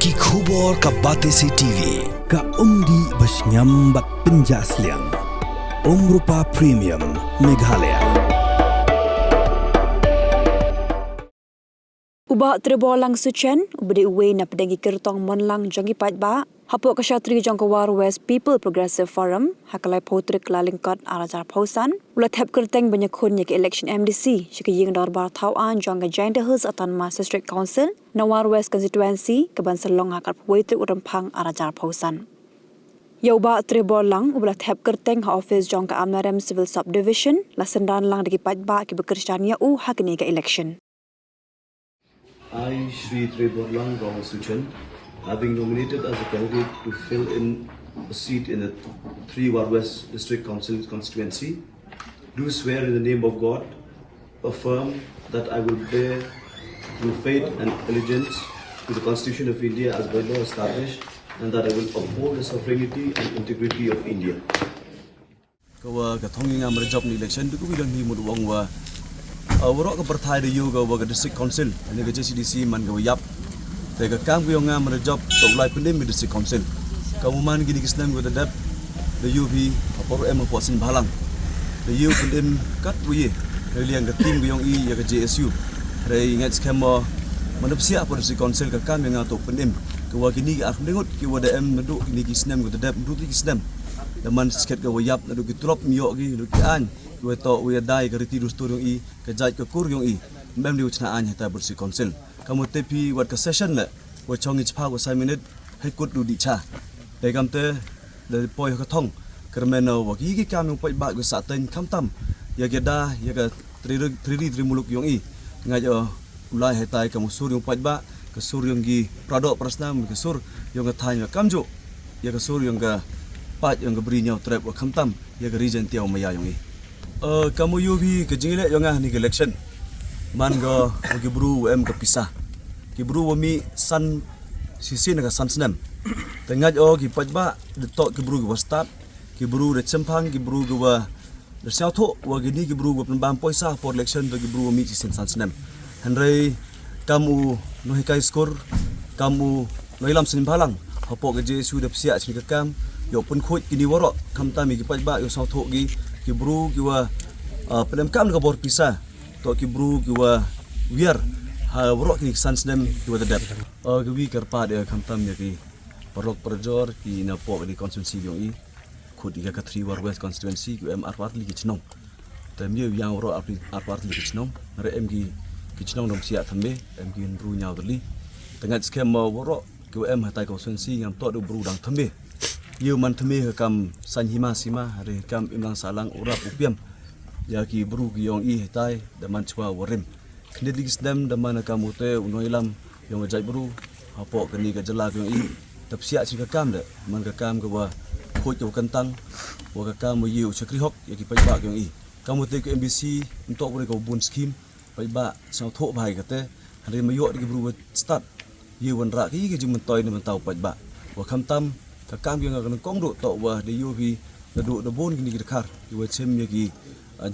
Ki khubor ka Batesi TV. Ka umdi basnyam bak penjaslian. Rupa Premium Meghalaya. Ubah terbolang sucen, ubah uwe na pedangi kertong monlang jangi patba, hapok kasyatri jangkawar West People Progressive Forum, hakalai potrik lalingkot arajar pausan, ulat hep kerteng banyak kunnya ke election MDC, syaka ying darbar tauan jangka janda huz atan Master District Council, Nawar West Constituency, keban selong hakar pwetrik urempang arajar pausan. Ya ubah terbolang, ubah hep kerteng ha office jangka Amnarem Civil Subdivision, lasendan lang dagi patba ke bekerjaan ya hakini ke election. I, Shri Treborlang Rawal Suchan, having nominated as a candidate to fill in a seat in the 3 War West District Council constituency, do swear in the name of God, affirm that I will bear true faith and allegiance to the Constitution of India as by law established, and that I will uphold the sovereignty and integrity of India. Kawa katong nga merejop ni election tu bilang ni muduang wa warok ka partai de yu ga wa district council ni ga JCDC man ga yap te ga kam ga nga merejop to lai pendem district council kamu man gini kisnam go dadap de yu bi apor em po sin balang de yu pendem kat wi re liang ga tim ga yong i ya ga JSU re ingat skema manap sia por district council ka kam nga to pendem ka wa gini ga ardengot ki wa da em nadu gini kisnam go dadap ndu kisnam da man sket ga wa yap nadu ki trop mio gi ndu ki an we to we dai gariti rustur yung i kajai ka kur yung i mem diu chna an hata bursi council kamu tepi wat ka session le we chong ich pa ko 5 minute hai kut du di cha dai kam te de poi ka thong kermeno wa ki kam yung pai ba go sa ten kam tam ya ge da ya ga tri muluk yung i ngai jo ulai hata kamu sur yung pai ba ka sur yung gi produk prasnam ka sur yung ka thai kam jo ya ka sur yung ga pat yung ga bri nyau trap wa kam tam ya ga region tiao maya yung i kamu yubi ke jingile yang ni election man go ke bru em ke pisah ke bru wami san sisi na san snem tengah o ki pajba de to ke bru go start ke bru de chempang ke bru go wa de xiao tho wa ke ni ke bru go pembam poisa for election de ke bru wami sisi san snem henry kamu no hikai skor kamu no ilam sin balang hapo ke jesu de sia sin ke kam yo pun khoi kini woro kam ta mi ke pajba yo sao tho gi ki bru ki wa pedam kam ka bor pisa to ki bru ki wa wiar ha bro ki sans nem ki wa dadap ki wi karpa de kam tam ya ki parok perjor ki na po di constituency yong i khud ka 3 War West constituency ki em arwat li ki chnong tam ye yang ro arwat li ki chnong re em ki chnong dom sia thambe em ki bru nyaw dali tengat skem mo ro ki em hatai constituency ngam to do bru dang thambe yu man thme kam san hima sima re kam imlang salang urap upiam ya ki bru ki yong i tai da man chwa warim khnid ligis dam da man kam ute unoilam yong jai bru hapo kani ka jala yong i tapsia chi ka kam da man ka kam ka wa khoi to kantang wa ka kam yu chakri hok ya ki pai ba yong i kam ute ka MBC untuk ko ko bun scheme pai ba sao tho bai ka te re mayo ki bru start yu wan ra ki jing man toy ni man tau pai ba wa kham tam ka kam yang akan kong do to wa de yu bi na do na bon ni khar yu chem ye ki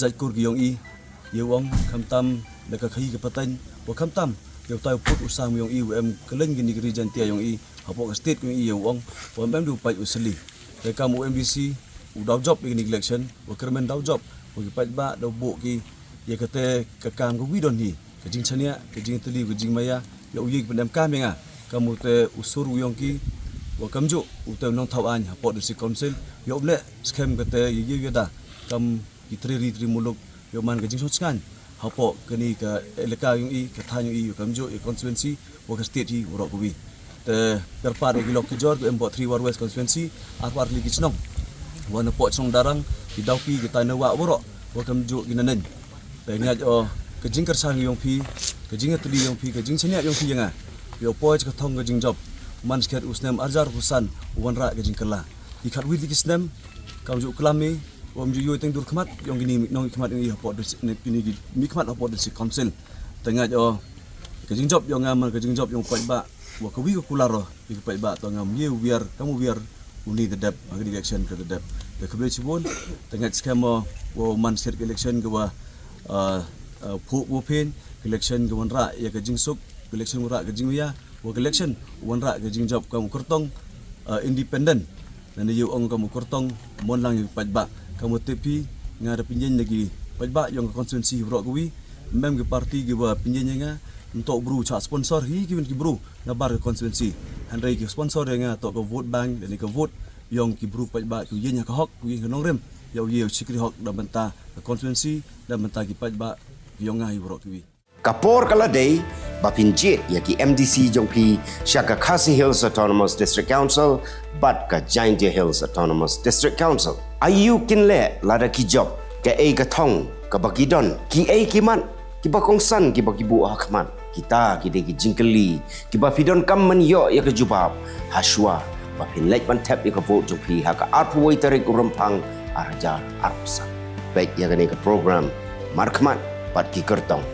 jai kur ki yong i yu ong kham tam da ka khai ka patan wa kham tam yu tai put usam yong i em keleng ni region tia yong i hapo ka state yong i yu ong wa mem du pai usli ka kam MBC u daw job ni election wa kermen daw job wa ki pai ba daw bo ki ye ka te ka kam ka wi don ni ka jing chania ka jing tli ka jing maya yu yi pendam kam nga kamu te usur yong ki wa kamju utem nong thau an hapo district council yo ble scam kate ye da kam kitri muluk yo man ka jing skan hapo kani ka eleka yung i ka thanyu i kamju e constituency wa ka state hi ro ko bi te perpa de gilok ki jor em 3 War West constituency arwar li ki chnong wa na po chong darang ki dauki ki ta na wa ro wa kamju ginanen pe nya o ka jing kar sang yong phi ka jing atli yong phi ka jing chania yong phi yanga yo po ka thong ka jing job man sket usnem arjar husan wanra ke jingkala ikat wi likisnem kam ju klami om ju yo teng dur khmat yong gini nong khmat ngi hapo ne pini gi mi khmat hapo de council tengah jo ke jing job yong ngam ke jing job yong pai ba wa ka wi ko kularo ki pai ba to ngam ye wiar kamu wiar uni the dep agi election ke the dep de ke bechibon tengah skema wo man sket election ke wa phu wo pen election ke wanra ya ke jing suk election wanra ke jing ya work election wan ra ke jing job kamu kertong independent dan yu ong kamu kertong mon lang yu pajba kamu tepi ngada pinjen lagi pajba yang konstituensi ro kuwi mem ke parti ke ba pinjen nga untuk bru cha sponsor hi ki bru na bar ke konstituensi handai ke sponsor nga to ke vote bank dan ke vote yang ki bru pajba ku yenya ka hok ku yen nong rem yau ye sikri hok da benta konstituensi da benta ki pajba yang nga yu ro kuwi Kapor kaladai bapinjit yaki MDC jongpi syaka Khasi Hills Autonomous District Council bat ka Giant Hills Autonomous District Council. Ayu kinle lada ki job ke ai ka thong ka bakidon ki ai ki man ki bakong san ki bakibu hakman kita ki de ki jingkeli ki bafidon kam man yo ya ka jubab haswa bapin lek ban tap ya ka vote jongpi haka arpoi tarik urampang arajar arpsan. Baik ya ka program markman pat ki kertong